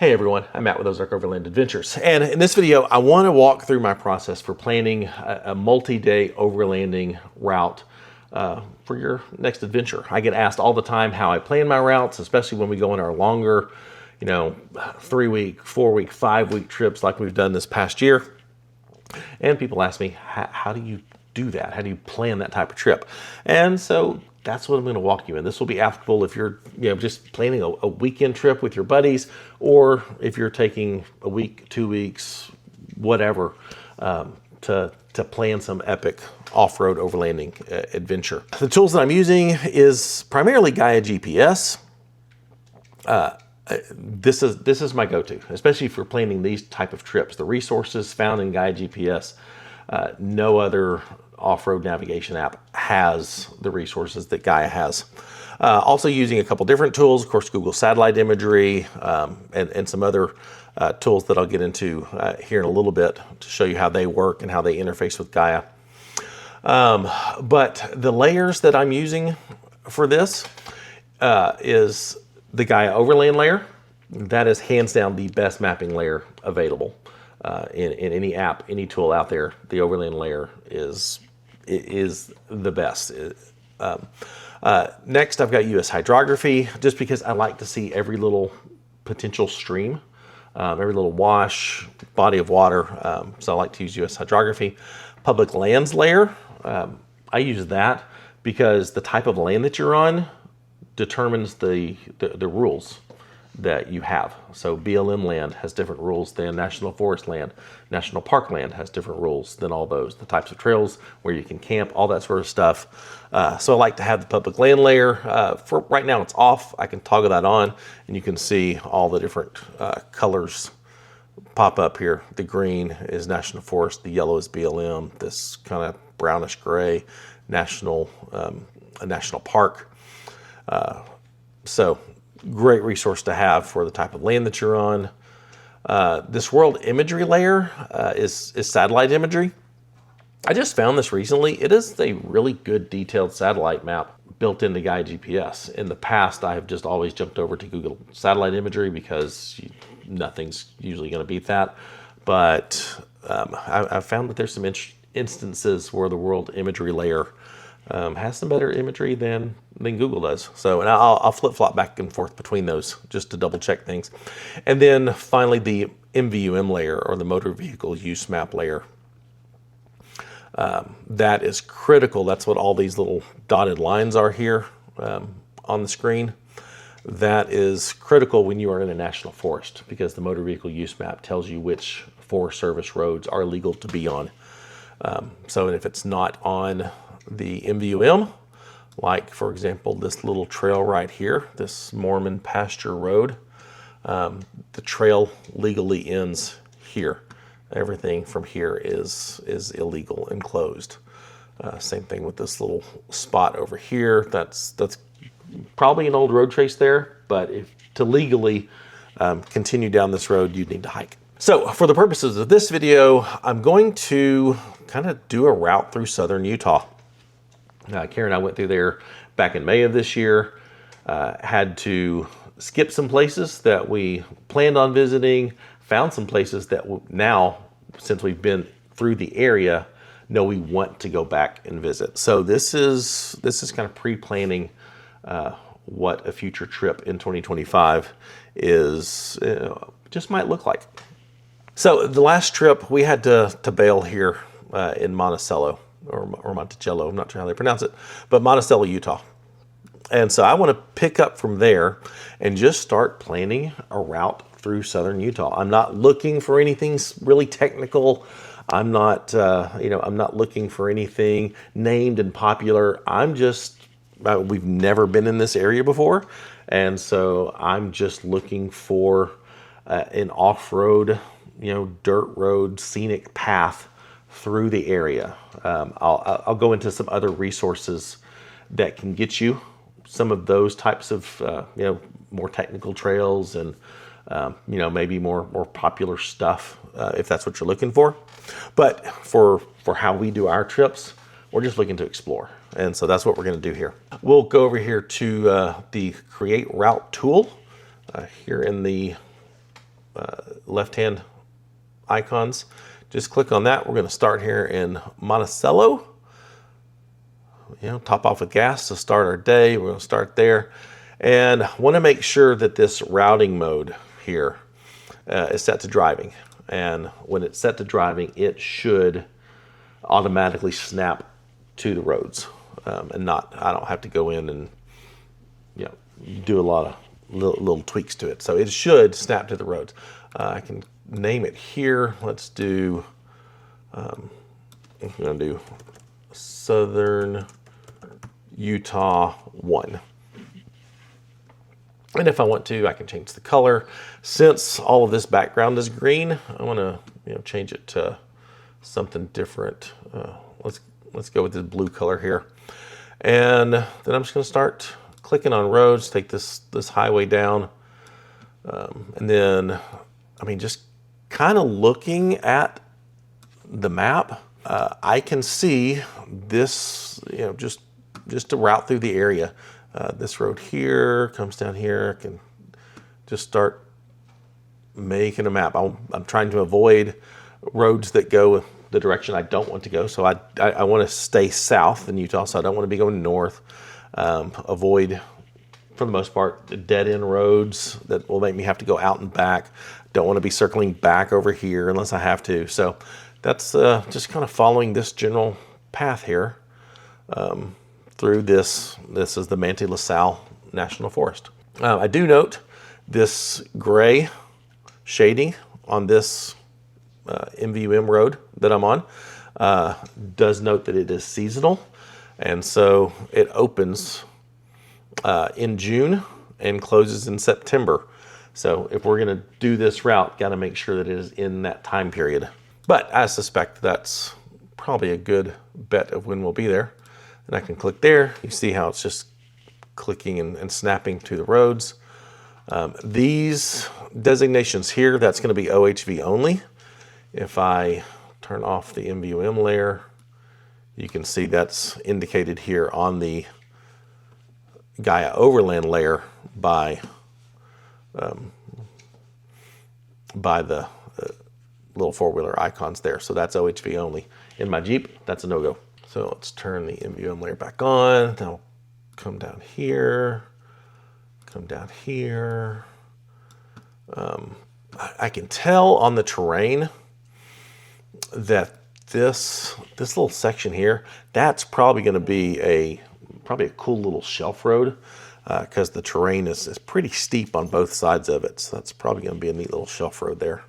Hey everyone, I'm Matt with Ozark Overland Adventures, and in this video I want to walk through my process for planning a multi-day overlanding route for your next adventure. I get asked all the time how I plan my routes, especially when we go on our longer, 3-week, 4-week, 5-week trips like we've done this past year. And people ask me, how do you do that? How do you plan that type of trip? And so that's what I'm going to walk you in. This will be applicable if you're just planning a weekend trip with your buddies, or if you're taking a week, 2 weeks, whatever, to plan some epic off-road overlanding adventure. The tools that I'm using is primarily Gaia GPS. This is my go-to, especially for planning these type of trips. The resources found in Gaia GPS, no other off-road navigation app has the resources that Gaia has. Also using a couple different tools, of course, Google satellite imagery, and some other tools that I'll get into here in a little bit to show you how they work and how they interface with Gaia. But the layers that I'm using for this is the Gaia Overland layer. That is hands down the best mapping layer available in any app, any tool out there. The Overland layer is the best. Next, I've got US hydrography, just because I like to see every little potential stream, every little wash, body of water. So I like to use US hydrography. Public lands layer, I use that because the type of land that you're on determines the rules that you have. So BLM land has different rules than National Forest land. National Park land has different rules than all those. The types of trails where you can camp, all that sort of stuff. So I like to have the public land layer. For right now it's off. I can toggle that on and you can see all the different colors pop up here. The green is National Forest, the yellow is BLM, this kind of brownish gray, a national park. So great resource to have for the type of land that you're on. This world imagery layer is satellite imagery. I just found this recently. It is a really good detailed satellite map built into Gaia GPS. In the past, I have just always jumped over to Google satellite imagery because nothing's usually going to beat that. But I've found that there's some instances where the world imagery layer has some better imagery than Google does. So, and I'll flip-flop back and forth between those just to double check things. And then finally the MVUM layer, or the motor vehicle use map layer. That is critical. That's what all these little dotted lines are here on the screen. That is critical when you are in a national forest, because the motor vehicle use map tells you which Forest Service roads are legal to be on. So if it's not on the MVUM, like for example this little trail right here, this Mormon pasture road, the trail legally ends here. Everything from here is illegal and closed. Same thing with this little spot over here. That's probably an old road trace there, but to legally continue down this road, you'd need to hike. So for the purposes of this video, I'm going to kind of do a route through southern Utah. Karen and I went through there back in May of this year. Had to skip some places that we planned on visiting, found some places that now, since we've been through the area, know we want to go back and visit. So this is kind of pre-planning what a future trip in 2025 is just might look like. So the last trip we had to bail here in Monticello, or Monticello, I'm not sure how they pronounce it, but Monticello, Utah. And so I want to pick up from there and just start planning a route through southern Utah. I'm not looking for anything really technical. I'm not, I'm not looking for anything named and popular. I'm just, we've never been in this area before. And so I'm just looking for an off-road, dirt road, scenic path through the area. I'll go into some other resources that can get you some of those types of more technical trails and maybe more popular stuff if that's what you're looking for. But for how we do our trips, we're just looking to explore, and so that's what we're going to do here. We'll go over here to the Create Route tool here in the left-hand icons. Just click on that. We're going to start here in Monticello. Top off with gas to start our day. We're going to start there. And want to make sure that this routing mode here is set to driving. And when it's set to driving, it should automatically snap to the roads. And I don't have to go in and do a lot of little tweaks to it. So it should snap to the roads. I can name it here. Let's do, I'm going to do Southern Utah 1. And if I want to, I can change the color. Since all of this background is green, I want to change it to something different. Let's go with this blue color here. And then I'm just going to start clicking on roads, take this highway down. And then, just kind of looking at the map, I can see this, just a route through the area. This road here comes down here. I can just start making a map. I'm trying to avoid roads that go the direction I don't want to go. So I want to stay south in Utah, so I don't want to be going north. Avoid, for the most part, dead-end roads that will make me have to go out and back. Don't want to be circling back over here unless I have to. So that's just kind of following this general path here through this. This is the Manti La Salle National Forest. I do note this gray shading on this MVUM road that I'm on does note that it is seasonal. And so it opens in June and closes in September. So if we're going to do this route, got to make sure that it is in that time period. But I suspect that's probably a good bet of when we'll be there. And I can click there. You see how it's just clicking and snapping to the roads. These designations here, that's going to be OHV only. If I turn off the MVUM layer, you can see that's indicated here on the Gaia Overland layer by the little four-wheeler icons there. So that's OHV only. In my Jeep, that's a no-go. So let's turn the MVUM layer back on. Now come down here, come down here. I can tell on the terrain that this little section here, that's probably going to be a cool little shelf road because the terrain is pretty steep on both sides of it. So that's probably going to be a neat little shelf road there.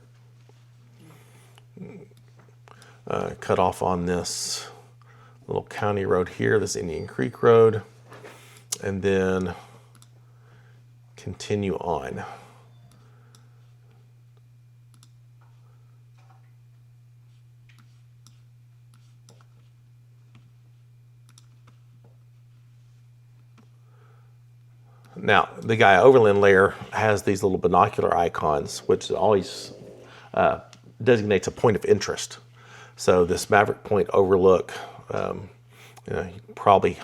Cut off on this little county road here, this Indian Creek Road, and then continue on. Now, the Gaia Overland layer has these little binocular icons, which always designates a point of interest. So this Maverick Point overlook, you can probably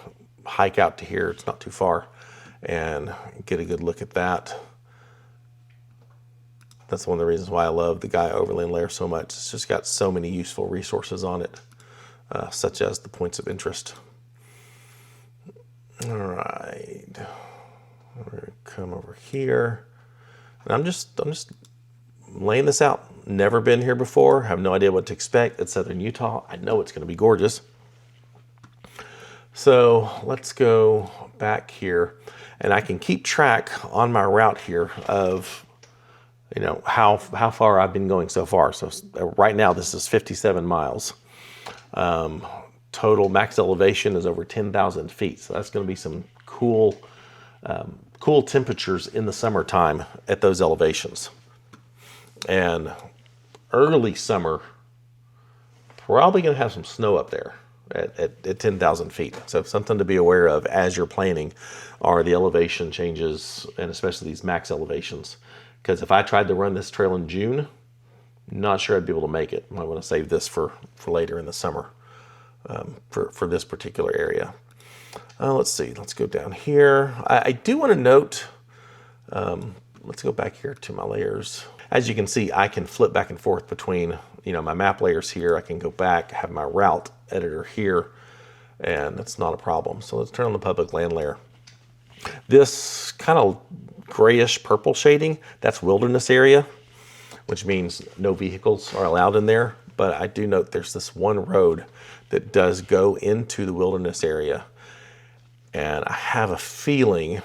hike out to here, it's not too far, and get a good look at that. That's one of the reasons why I love the Gaia Overland layer so much. It's just got so many useful resources on it, such as the points of interest. All right. We're going to come over here. And I'm just laying this out. Never been here before. Have no idea what to expect. It's Southern Utah. I know it's going to be gorgeous. So let's go back here. And I can keep track on my route here of, how far I've been going so far. So right now, this is 57 miles. Total max elevation is over 10,000 feet. So that's going to be some cool temperatures in the summertime at those elevations. And early summer, probably going to have some snow up there at 10,000 feet. So something to be aware of as you're planning are the elevation changes, and especially these max elevations. Because if I tried to run this trail in June, not sure I'd be able to make it. Might want to save this for later in the summer for this particular area. Let's see, let's go down here. I do want to note, let's go back here to my layers. As you can see, I can flip back and forth between, my map layers here. I can go back, have my route editor here, and that's not a problem. So let's turn on the public land layer. This kind of grayish purple shading, that's wilderness area, which means no vehicles are allowed in there. But I do note there's this one road that does go into the wilderness area. And I have a feeling,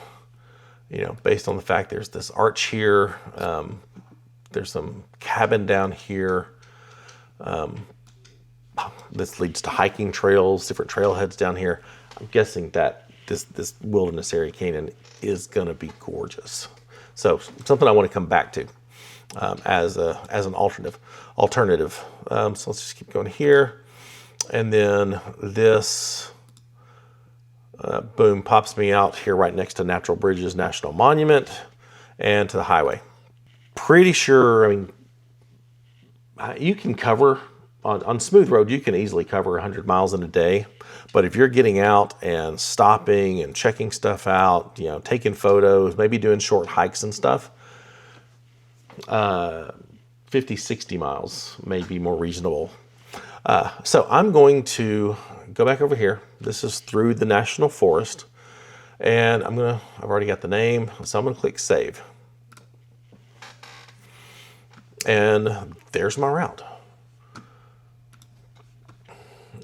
based on the fact there's this arch here, there's some cabin down here. This leads to hiking trails, different trailheads down here. I'm guessing that this wilderness area canyon is going to be gorgeous. So something I want to come back to as an alternative. So let's just keep going here, and then this boom pops me out here right next to Natural Bridges National Monument and to the highway. Pretty sure, you can cover on smooth road, you can easily cover 100 miles in a day. But if you're getting out and stopping and checking stuff out, taking photos, maybe doing short hikes and stuff, 50, 60 miles may be more reasonable. So I'm going to go back over here. This is through the National Forest. And I've already got the name, so I'm gonna click save. And there's my route.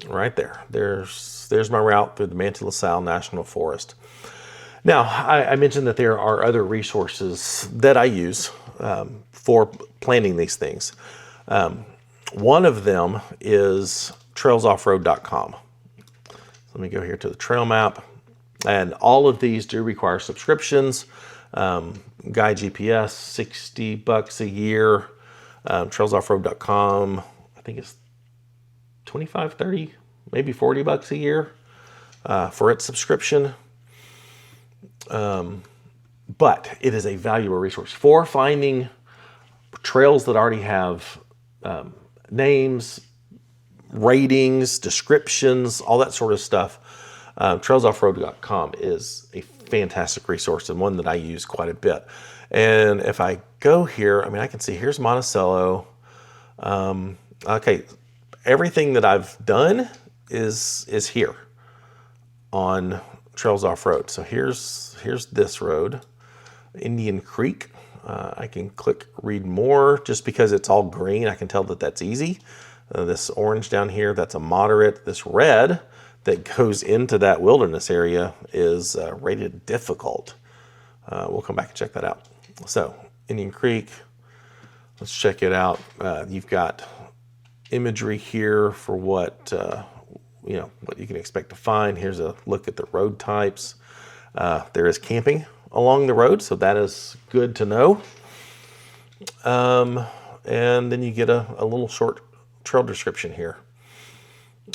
Right there. There's my route through the Manti La Salle National Forest. Now, I mentioned that there are other resources that I use for planning these things. One of them is trailsoffroad.com. Let me go here to the trail map. And all of these do require subscriptions. Gaia GPS, $60 a year. Trailsoffroad.com, I think it's 25, 30, maybe $40 a year for its subscription. But it is a valuable resource for finding trails that already have names, ratings, descriptions, all that sort of stuff. Trailsoffroad.com is a fantastic resource and one that I use quite a bit. And if I go here, I can see here's Monticello. Okay, everything that I've done is here on Trails Off Road. So here's this road, Indian Creek. I can click read more just because it's all green. I can tell that that's easy. This orange down here, that's a moderate. This red that goes into that wilderness area is rated difficult. We'll come back and check that out. So Indian Creek, let's check it out. You've got imagery here for what what you can expect to find. Here's a look at the road types. There is camping along the road, so that is good to know. And then you get a little short trail description here.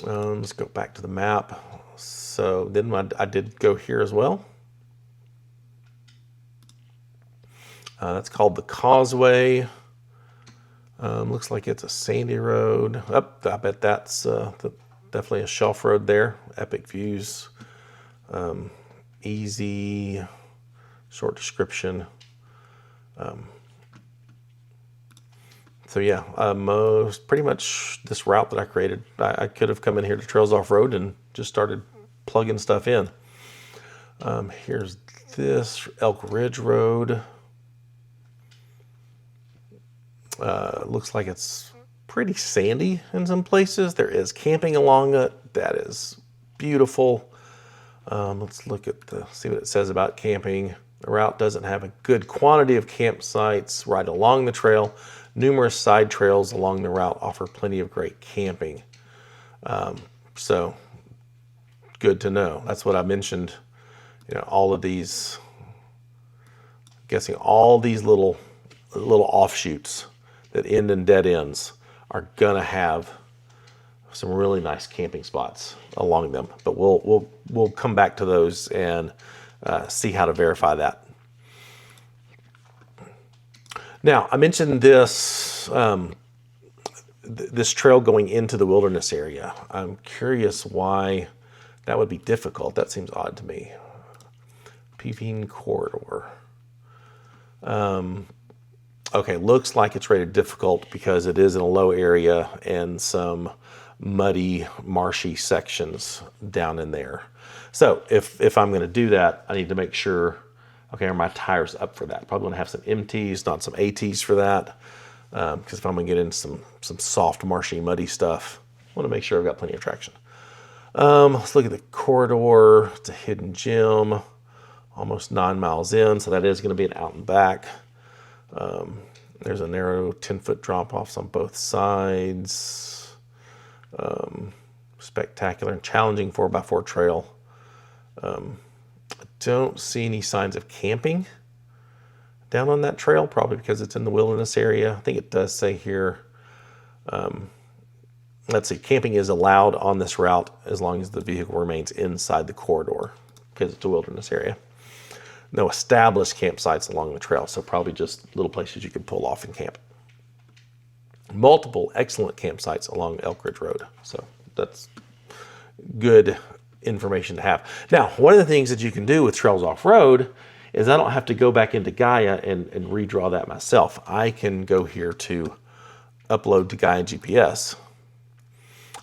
Let's go back to the map. So then I did go here as well. That's called the Causeway. Looks like it's a sandy road. I bet that's definitely a shelf road there. Epic views. Easy, short description. So yeah, pretty much this route that I created, I could have come in here to Trails Off Road and just started plugging stuff in. Here's this Elk Ridge Road. Looks like it's pretty sandy in some places. There is camping along it. That is beautiful. Let's look at see what it says about camping. The route doesn't have a good quantity of campsites right along the trail. Numerous side trails along the route offer plenty of great camping. So good to know. That's what I mentioned. All of these, I'm guessing all these little offshoots that end in dead ends are gonna have some really nice camping spots along them. But we'll come back to those and see how to verify that. Now, I mentioned this this trail going into the wilderness area. I'm curious why that would be difficult. That seems odd to me. Peavine Corridor. Okay, looks like it's rated difficult because it is in a low area and some muddy, marshy sections down in there. So if I'm going to do that, I need to make sure, okay, are my tires up for that? Probably going to have some MTs, not some ATs for that. Because if I'm going to get into some soft, marshy, muddy stuff, I want to make sure I've got plenty of traction. Let's look at the corridor. It's a hidden gem, almost 9 miles in, so that is going to be an out and back. There's a narrow 10-foot drop-offs on both sides. Spectacular and challenging 4x4 trail. I don't see any signs of camping down on that trail, probably because it's in the wilderness area. I think it does say here, let's see, camping is allowed on this route as long as the vehicle remains inside the corridor because it's a wilderness area. No established campsites along the trail, so probably just little places you can pull off and camp. Multiple excellent campsites along Elk Ridge Road, so that's good information to have. Now, one of the things that you can do with Trails Off-Road is I don't have to go back into Gaia and redraw that myself. I can go here to upload to Gaia GPS.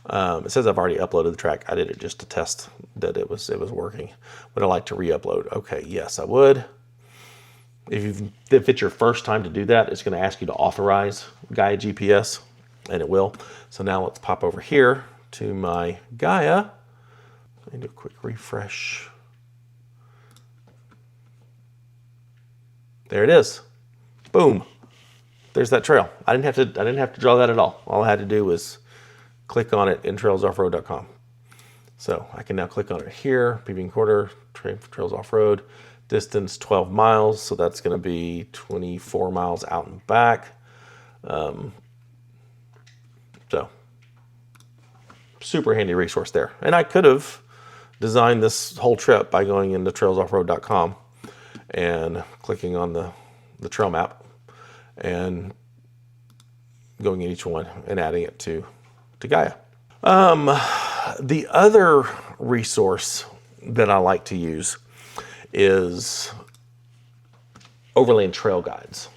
It says I've already uploaded the track. I did it just to test that it was working. Would I like to re-upload? Okay, yes, I would. If it's your first time to do that, it's going to ask you to authorize Gaia GPS, and it will. So now let's pop over here to my Gaia. I do a quick refresh. There it is. Boom. There's that trail. I didn't have to draw that at all. All I had to do was click on it in trailsoffroad.com. So I can now click on it here, PB quarter, Trails Off-Road, distance 12 miles. So that's going to be 24 miles out and back. So super handy resource there. And I could have designed this whole trip by going into trailsoffroad.com and clicking on the trail map and going in each one and adding it to Gaia. The other resource that I like to use is Overland Trail Guides.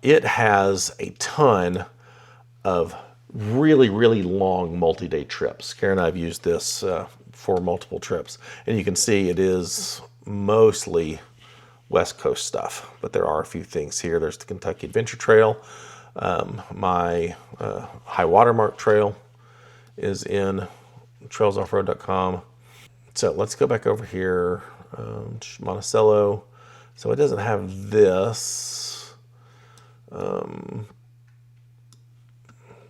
It has a ton of really, really long multi-day trips. Karen and I have used this for multiple trips, and you can see it is mostly West Coast stuff, but there are a few things here. There's the Kentucky Adventure Trail. My high watermark trail is in trailsoffroad.com. So let's go back over here, Monticello. So it doesn't have this.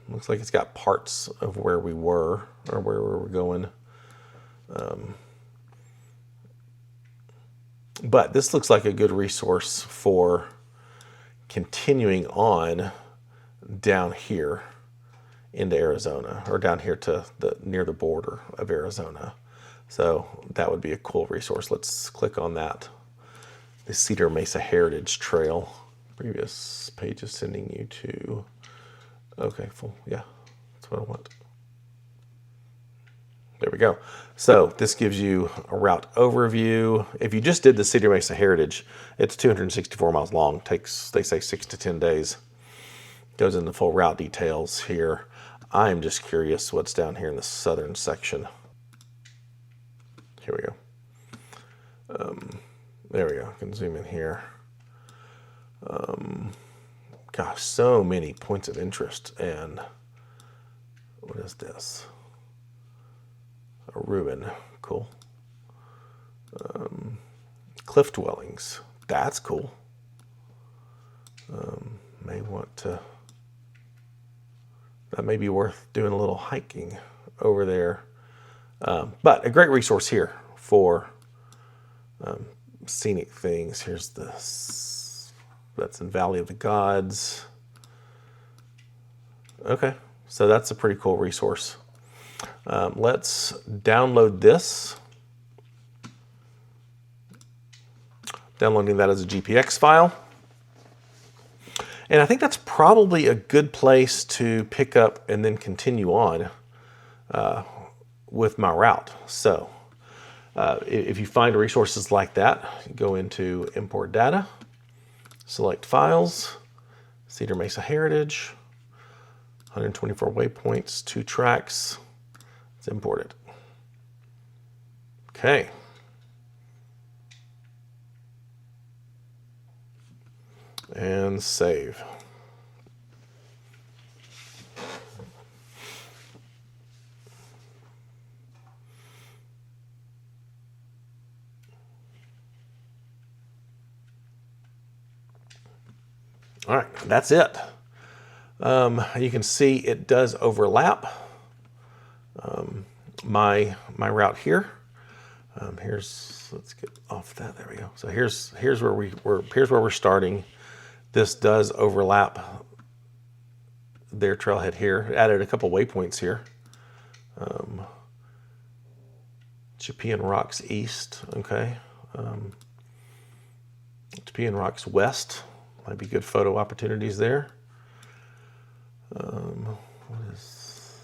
Looks like it's got parts of where we were or where we were going. But this looks like a good resource for continuing on down here into Arizona, or down here to near the border of Arizona. So that would be a cool resource. Let's click on that. The Cedar Mesa Heritage Trail. Previous page is sending you to, okay, full, yeah, that's what I want. There we go. So this gives you a route overview. If you just did the Cedar Mesa Heritage, it's 264 miles long. Takes, they say, 6 to 10 days. Goes into full route details here. I'm just curious what's down here in the southern section. Here we go. There we go. I can zoom in here. Gosh, so many points of interest. And what is this? A Reuben. Cool. Cliff dwellings. That's cool. May want to... That may be worth doing a little hiking over there. But a great resource here for scenic things. Here's this. That's in Valley of the Gods. Okay, so that's a pretty cool resource. Let's download this. Downloading that as a GPX file. And I think that's probably a good place to pick up and then continue on with my route. So if you find resources like that, go into import data, Select files, Cedar Mesa Heritage, 124 waypoints, 2 tracks. Let's import it. Okay. And save. All right, that's it. You can see it does overlap my route here. Let's get off that. There we go. So here's where we're starting. This does overlap their trailhead here. It added a couple waypoints here. Chippean Rocks East. Okay. Chippean Rocks West. Might be good photo opportunities there. What is...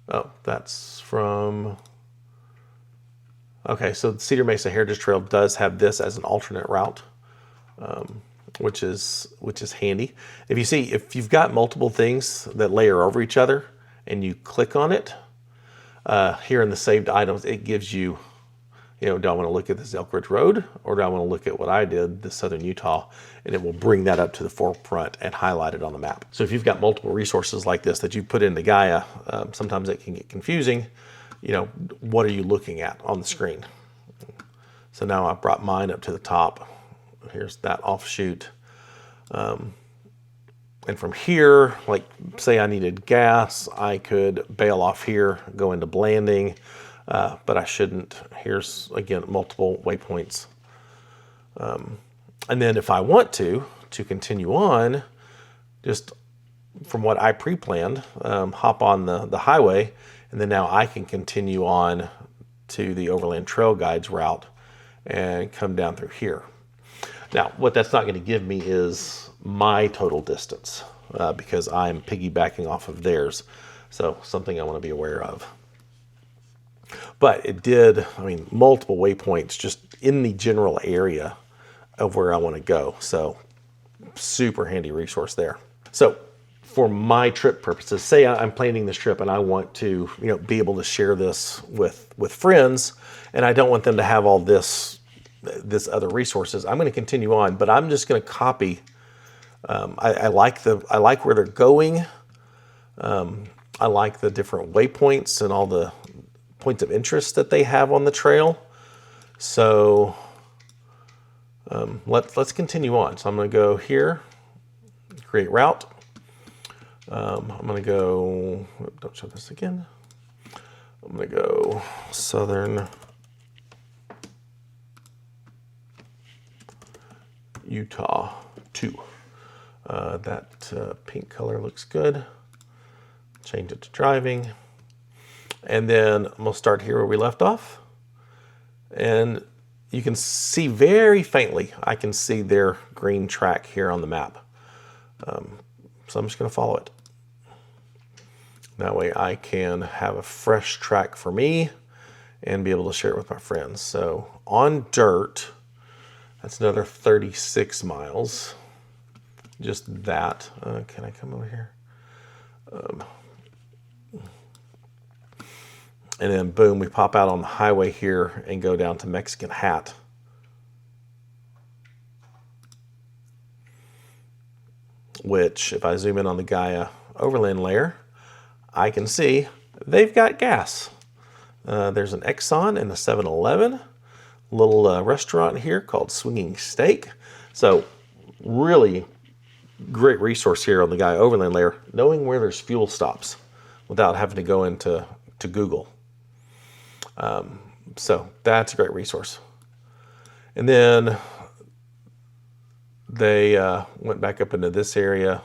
Oh, that's from... Okay, so the Cedar Mesa Heritage Trail does have this as an alternate route, which is handy. If you've got multiple things that layer over each other and you click on it, here in the saved items, it gives you, do I want to look at this Elk Ridge Road, or do I want to look at what I did, the Southern Utah, and it will bring that up to the forefront and highlight it on the map. So if you've got multiple resources like this that you put into Gaia, sometimes it can get confusing. What are you looking at on the screen? So now I brought mine up to the top. Here's that offshoot. And from here, like say I needed gas, I could bail off here, go into Blanding, but I shouldn't. Here's, again, multiple waypoints. And then if I want to continue on, just from what I pre-planned, hop on the highway, and then now I can continue on to the Overland Trail Guides route and come down through here. Now, what that's not going to give me is my total distance because I'm piggybacking off of theirs. So something I want to be aware of. But it did, multiple waypoints just in the general area of where I want to go. So super handy resource there. So for my trip purposes, say I'm planning this trip and I want to, be able to share this with friends, and I don't want them to have all this other resources. I'm going to continue on, but I'm just going to copy. I like where they're going. I like the different waypoints and all the points of interest that they have on the trail. So let's continue on. So I'm going to go here, create route. I'm going to go, don't show this again. I'm going to go Southern Utah 2. That pink color looks good. Change it to driving. And then I'm going to start here where we left off. And you can see very faintly, I can see their green track here on the map. So I'm just going to follow it. That way I can have a fresh track for me and be able to share it with my friends. So on dirt, that's another 36 miles. Just that. Can I come over here? And then boom, we pop out on the highway here and go down to Mexican Hat. Which, if I zoom in on the Gaia Overland layer, I can see they've got gas. There's an Exxon and a 7-Eleven. Little restaurant here called Swinging Steak. So really great resource here on the Gaia Overland layer, knowing where there's fuel stops without having to go into Google. So that's a great resource. And then they went back up into this area.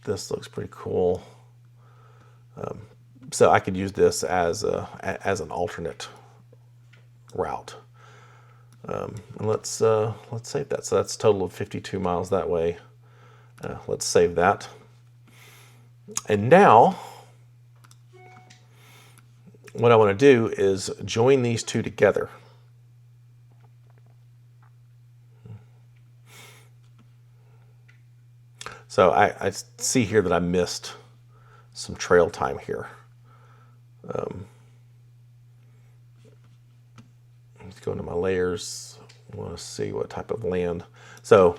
This looks pretty cool. So I could use this as an alternate route. And let's save that. So that's a total of 52 miles that way. Let's save that. And now what I want to do is join these two together. So I see here that I missed some trail time here. Let's go into my layers. I want to see what type of land. So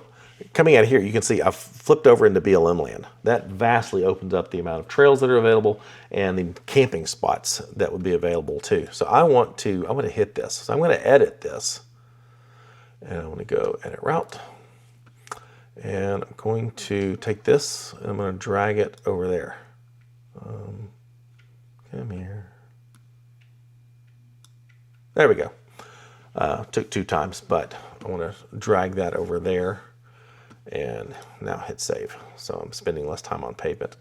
coming out of here, you can see I've flipped over into BLM land. That vastly opens up the amount of trails that are available and the camping spots that would be available too. So I want to hit this. So I'm going to edit this. And I want to go edit route. And I'm going to take this and I'm going to drag it over there. Come here. There we go. Took 2 times, but I want to drag that over there and now hit save. So I'm spending less time on pavement.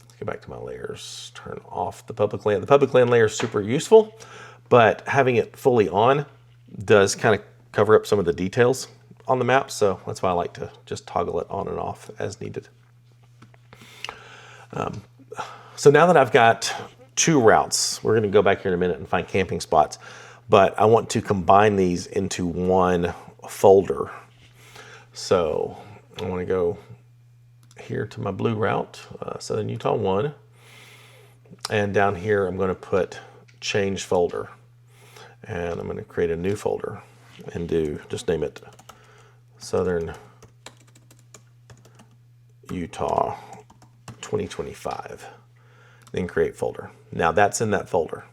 Let's go back to my layers, turn off the public land. The public land layer is super useful, but having it fully on does kind of cover up some of the details on the map. So that's why I like to just toggle it on and off as needed. So now that I've got 2 routes, we're going to go back here in a minute and find camping spots, but I want to combine these into one folder. So I want to go here to my blue route, Southern Utah 1, and down here I'm going to put change folder, and I'm going to create a new folder and just name it Southern Utah 2025. Then create folder. Now that's in that folder.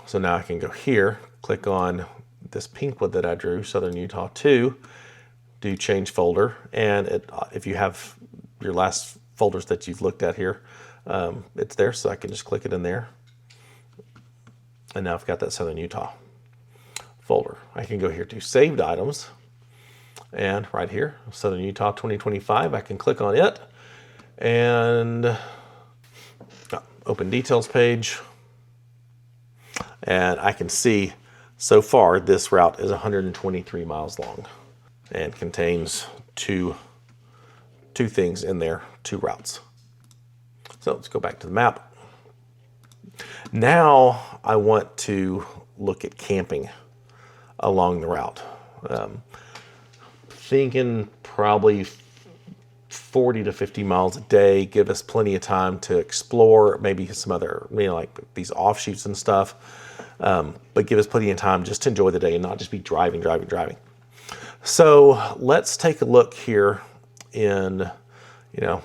So now I can go here, click on this pink one that I drew, Southern Utah 2, do change folder, and if you have your last folders that you've looked at here, it's there, so I can just click it in there. And now I've got that Southern Utah folder. I can go here to saved items, and right here, Southern Utah 2025, I can click on it, and open details page, and I can see so far this route is 123 miles long and contains two things in there, 2 routes. So let's go back to the map. Now I want to look at camping along the route. Thinking probably 40 to 50 miles a day, give us plenty of time to explore, maybe some other, like these offshoots and stuff, but give us plenty of time just to enjoy the day and not just be driving. So let's take a look here in,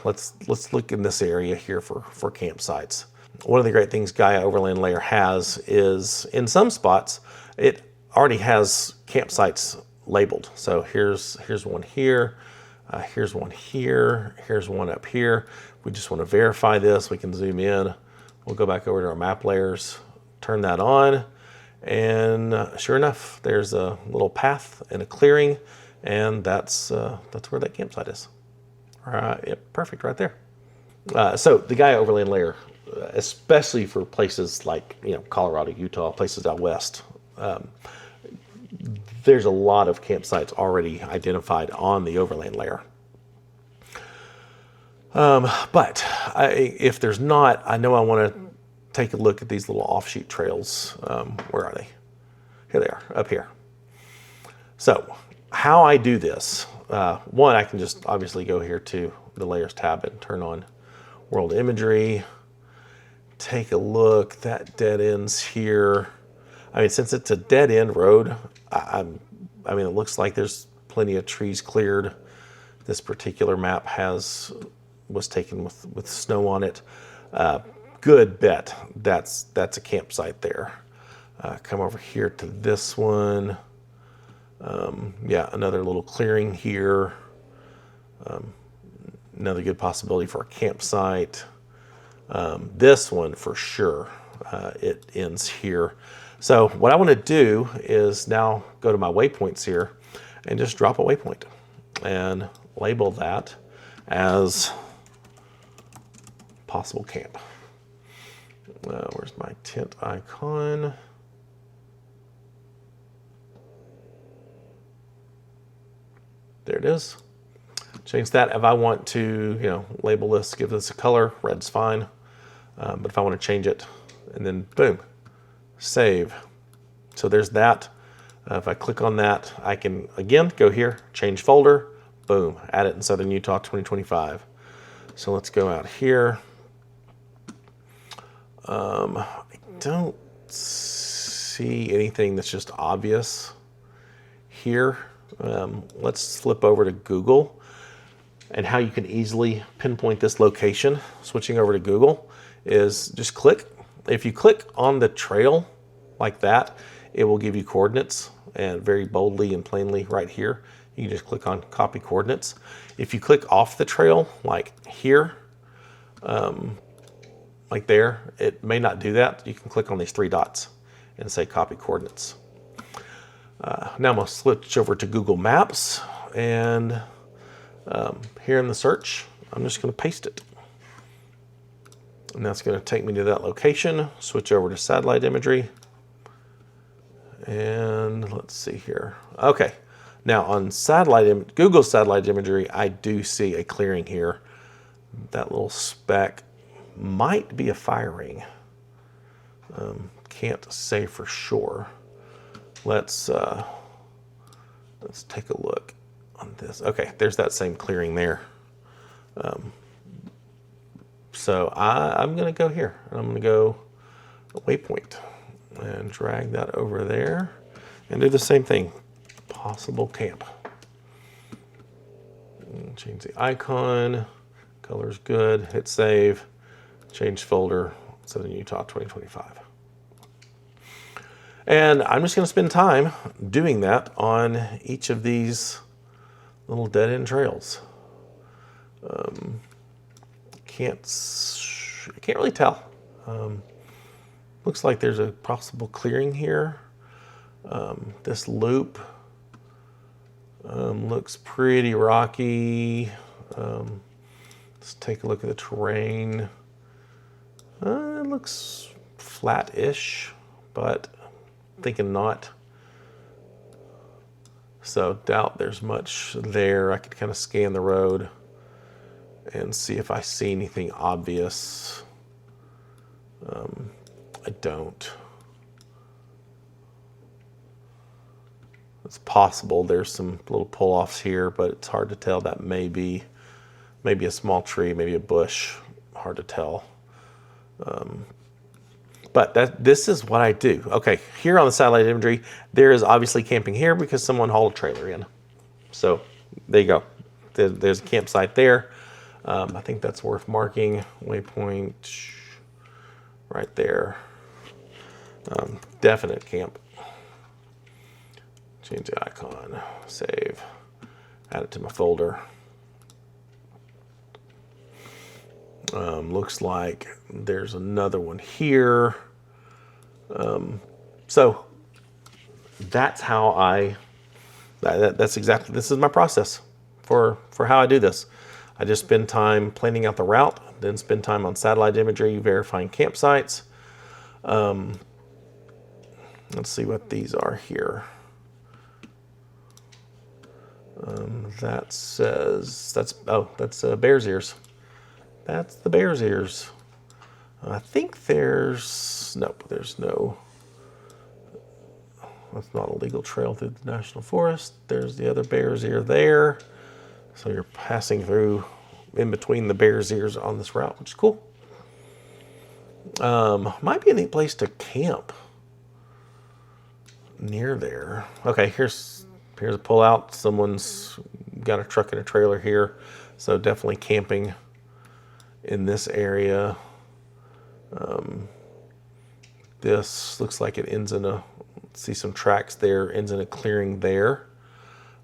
let's look in this area here for campsites. One of the great things Gaia Overland layer has is in some spots, it already has campsites labeled. So here's one here. Here's one here, here's one up here. We just want to verify this. We can zoom in. We'll go back over to our map layers, turn that on, and sure enough, there's a little path and a clearing, and that's where that campsite is. All right, yep, perfect right there. So the Gaia Overland layer, especially for places like Colorado, Utah, places out west, there's a lot of campsites already identified on the Overland layer. But if there's not, I know I want to take a look at these little offshoot trails. Where are they? Here they are, up here. So how I do this, one, I can just obviously go here to the layers tab and turn on world imagery. Take a look, that dead ends here. I mean, since it's a dead end road, I mean, it looks like there's plenty of trees cleared. This particular map was taken with snow on it. Good bet that's a campsite there. Come over here to this one. Yeah, another little clearing here. Another good possibility for a campsite. This one for sure, it ends here. So what I want to do is now go to my waypoints here and just drop a waypoint and label that as possible camp. Where's my tent icon? There it is. Change that. If I want to, label this, give this a color, red's fine. But if I want to change it, and then boom, save. So there's that. If I click on that, I can, again, go here, change folder, Boom, add it in Southern Utah 2025. So let's go out here. I don't see anything that's just obvious here. Let's flip over to Google, and how you can easily pinpoint this location, switching over to Google, is just click. If you click on the trail like that, it will give you coordinates, and very boldly and plainly right here. You can just click on copy coordinates. If you click off the trail, like here, like there, it may not do that. You can click on these 3 dots and say copy coordinates. Now I'm going to switch over to Google Maps, and here in the search, I'm just going to paste it. And that's going to take me to that location. Switch over to satellite imagery. And let's see here. Okay. Now on Google satellite imagery, I do see a clearing here. That little speck might be a fire ring. Can't say for sure. Let's take a look on this. Okay, there's that same clearing there. So I'm going to go here. I'm going to go a waypoint and drag that over there and do the same thing. Possible camp. Change the icon. Color's good. Hit save. Change folder. Southern Utah 2025. And I'm just going to spend time doing that on each of these little dead-end trails. Can't really tell. Looks like there's a possible clearing here. This loop looks pretty rocky. Let's take a look at the terrain. It looks flat-ish, but thinking not. So doubt there's much there. I could kind of scan the road and see if I see anything obvious. I don't. It's possible there's some little pull-offs here, but it's hard to tell. That may be maybe a small tree, maybe a bush. Hard to tell. But this is what I do. Okay, here on the satellite imagery, there is obviously camping here because someone hauled a trailer in. So there you go. There's a campsite there. I think that's worth marking. Waypoint right there. Definite camp. Change the icon. Save. Add it to my folder. Looks like there's another one here. So that's how that's exactly, this is my process for how I do this. I just spend time planning out the route, then spend time on satellite imagery, verifying campsites. Let's see what these are here. That says, that's Bear's Ears. That's the Bear's Ears. I think there's no, that's not a legal trail through the national forest. There's the other Bear's Ear there. So you're passing through in between the Bear's Ears on this route, which is cool. Might be a neat place to camp near there. Okay, here's a pullout. Someone's got a truck and a trailer here. So definitely camping in this area. This looks like it ends in see some tracks there, ends in a clearing there.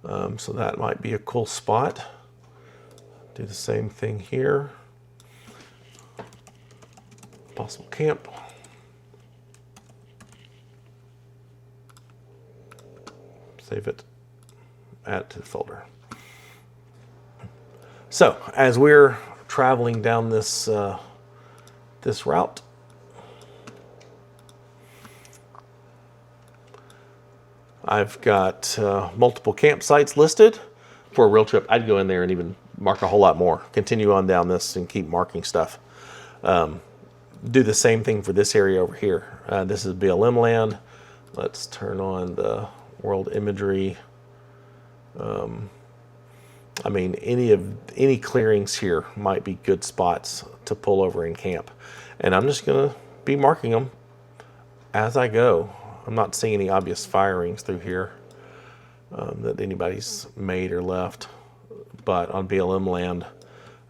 So that might be a cool spot. Do the same thing here. Possible camp. Save it. Add it to the folder. So as we're traveling down this this route, I've got multiple campsites listed. For a real trip, I'd go in there and even mark a whole lot more. Continue on down this and keep marking stuff. Do the same thing for this area over here. This is BLM land. Let's turn on the world imagery. I mean, any clearings here might be good spots to pull over and camp. And I'm just gonna be marking them as I go. I'm not seeing any obvious firings through here that anybody's made or left. But on BLM land,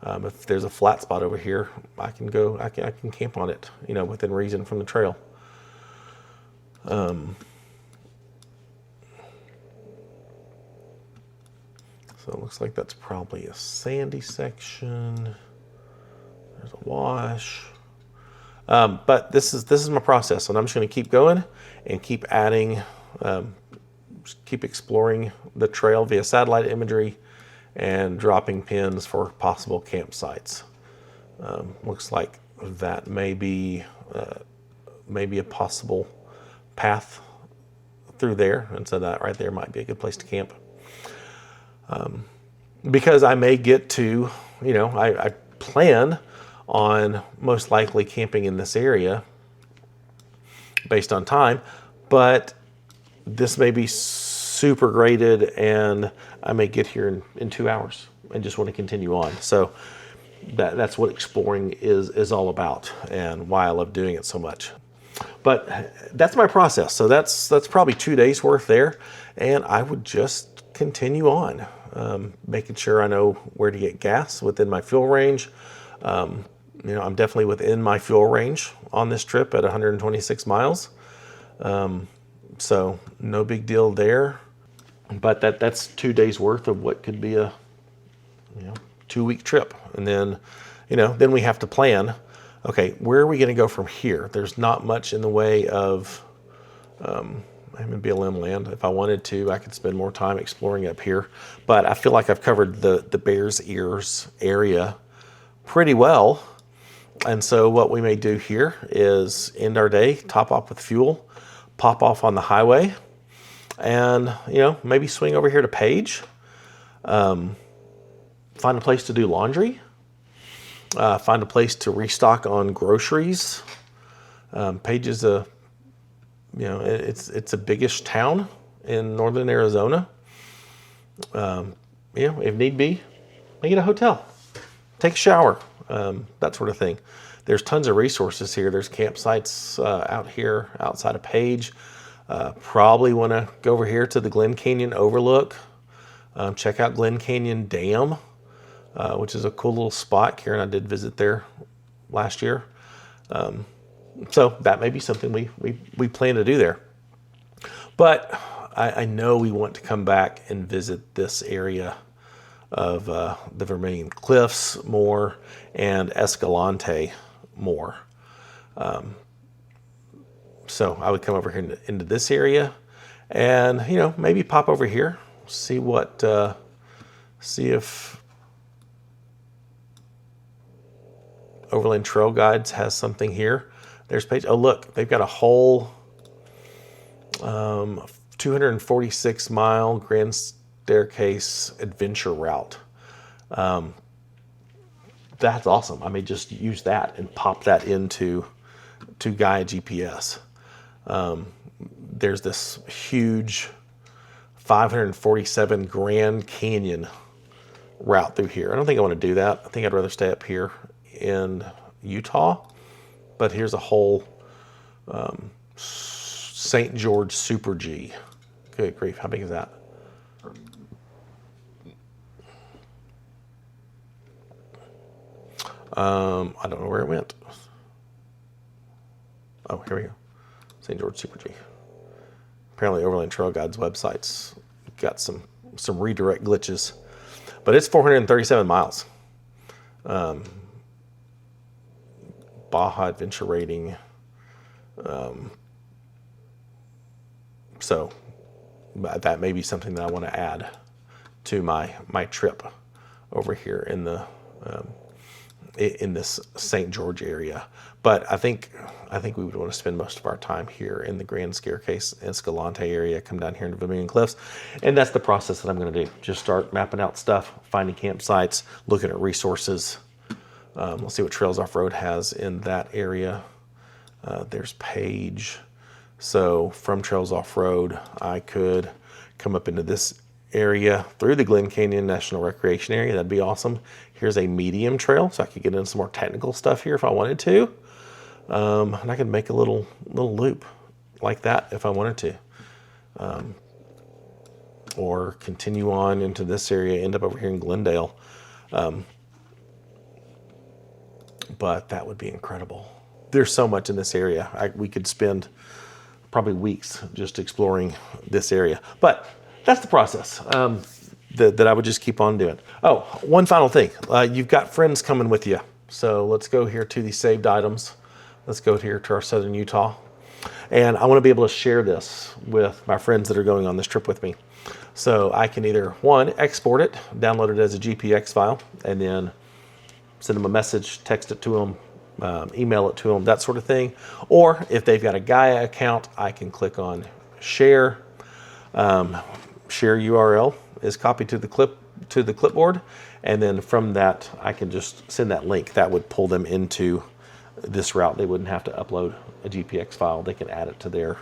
if there's a flat spot over here, I can go. I can camp on it, you know, within reason from the trail. So it looks like that's probably a sandy section. There's a wash. But this is my process, and I'm just going to keep going and keep adding, keep exploring the trail via satellite imagery and dropping pins for possible campsites. Looks like that may be a possible path through there, and so that right there might be a good place to camp. Because I may get to, you know, I plan on most likely camping in this area based on time, but this may be super graded and I may get here in 2 hours and just want to continue on. So that's what exploring is all about and why I love doing it so much. But that's my process. So that's probably 2 days worth there, and I would just continue on, making sure I know where to get gas within my fuel range. You know, I'm definitely within my fuel range on this trip at 126 miles. So no big deal there. But that's 2 days worth of what could be a 2-week trip. And then, then we have to plan, okay, where are we going to go from here? There's not much in the way of, I'm in BLM land. If I wanted to, I could spend more time exploring up here. But I feel like I've covered the Bears Ears area pretty well. And so what we may do here is end our day, top off with fuel, pop off on the highway, and, maybe swing over here to Page, find a place to do laundry, find a place to restock on groceries. Page is it's a biggish town in northern Arizona. If need be, make it a hotel, take a shower, that sort of thing. There's tons of resources here. There's campsites out here outside of Page. Probably want to go over here to the Glen Canyon Overlook. Check out Glen Canyon Dam, which is a cool little spot. Karen and I did visit there last year. So that may be something we plan to do there. But I know we want to come back and visit this area of the Vermilion Cliffs more and Escalante more. So I would come over here into this area and, maybe pop over here, see if Overland Trail Guides has something here. There's Page. Oh, look, they've got a whole 246 mile Grand Staircase adventure route. That's awesome. I may just use that and pop that into Gaia GPS. There's this huge 547 Grand Canyon route through here. I don't think I want to do that. I think I'd rather stay up here in Utah. But here's a whole St. George Super G. Good grief, how big is that? I don't know where it went. Oh, here we go. St. George Super G. Apparently Overland Trail Guide's website's got some redirect glitches. But it's 437 miles. Baja Adventure rating. So that may be something that I want to add to my trip over here in the in this St. George area. But I think we would want to spend most of our time here in the Grand Staircase Escalante area, come down here into Vermilion Cliffs. And that's the process that I'm going to do. Just start mapping out stuff, finding campsites, looking at resources. We'll see what Trails Off-Road has in that area. There's Page. So from Trails Off-Road, I could come up into this area through the Glen Canyon National Recreation Area. That'd be awesome. Here's a medium trail, so I could get into some more technical stuff here if I wanted to. And I could make a little loop like that if I wanted to. Or continue on into this area, end up over here in Glendale. But that would be incredible. There's so much in this area. We could spend probably weeks just exploring this area. But that's the process that I would just keep on doing. Oh, one final thing. You've got friends coming with you. So let's go here to the saved items. Let's go here to our Southern Utah. And I want to be able to share this with my friends that are going on this trip with me. So I can either, one, export it, download it as a GPX file, and then send them a message, text it to them, email it to them, that sort of thing. Or if they've got a Gaia account, I can click on share. Share URL is copied to the clipboard, and then from that I can just send that link. That would pull them into this route. They wouldn't have to upload a GPX file. They can add it to their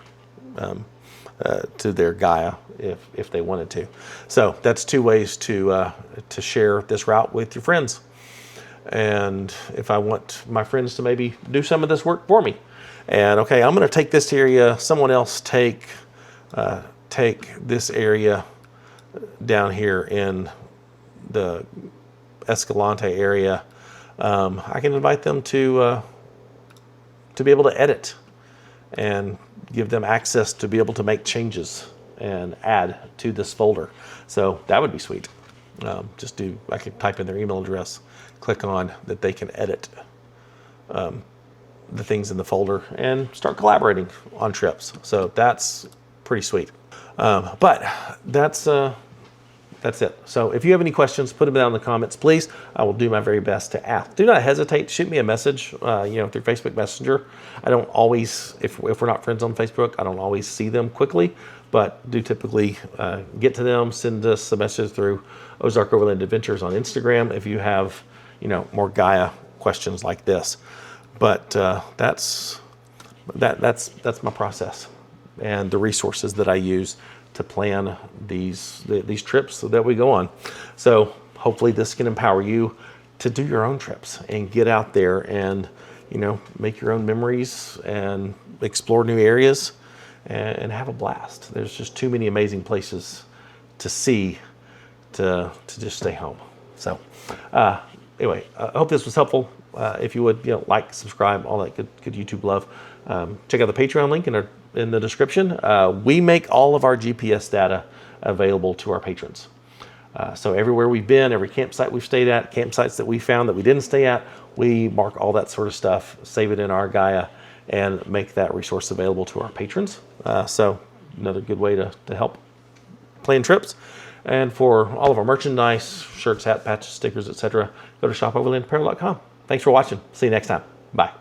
Gaia if they wanted to. So that's two ways to share this route with your friends. And if I want my friends to maybe do some of this work for me, and okay, I'm going to take this area, someone else take this area down here in the Escalante area, I can invite them to be able to edit and give them access to be able to make changes and add to this folder. So that would be sweet. I could type in their email address, click on that they can edit the things in the folder and start collaborating on trips. So that's pretty sweet. But that's it. So if you have any questions, put them down in the comments, please. I will do my very best to ask. Do not hesitate to shoot me a message, through Facebook Messenger. I don't always, if we're not friends on Facebook, I don't always see them quickly, but do typically get to them. Send us a message through Ozark Overland Adventures on Instagram if you have, more Gaia questions like this. But that's my process and the resources that I use to plan these trips that we go on. So hopefully this can empower you to do your own trips and get out there and make your own memories and explore new areas and have a blast. There's just too many amazing places to see to just stay home. So anyway, I hope this was helpful. If you would, like, subscribe, all that good YouTube love. Check out the Patreon link in the description. We make all of our GPS data available to our patrons. So everywhere we've been, every campsite we've stayed at, campsites that we found that we didn't stay at, we mark all that sort of stuff, save it in our Gaia, and make that resource available to our patrons. So another good way to help plan trips. And for all of our merchandise, shirts, hat patches, stickers, etc., go to shopoverlandapparel.com. Thanks for watching. See you next time. Bye.